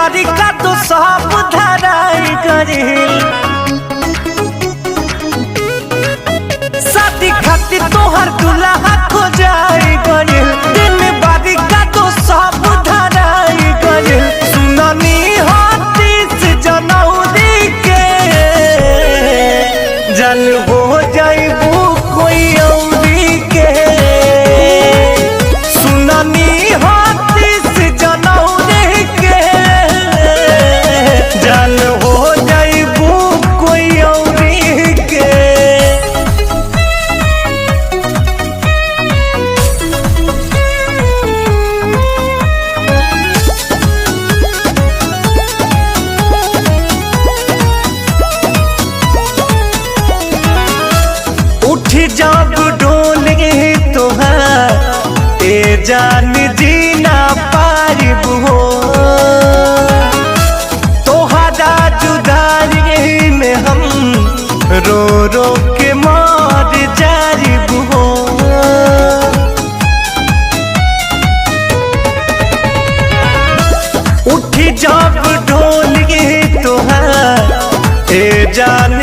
बारी का तो सब धराई गइल। शादी खातिर तोहर दूल्हा खोजाई गइल। दिन बारी का तो सब धराई गइल। सुननी हाथी से जनौरी के जन हो जाइबू कोई औरी के। सुननी हाथी से जनौरी के जन हो जाइबू कोई औरी के। उठ जब डोले तोहार ए जान जीना पारिब हो। तोहरा जुदाई में हम रो रो के मार जारिब हो। उठ जब डोले तोहार ए जान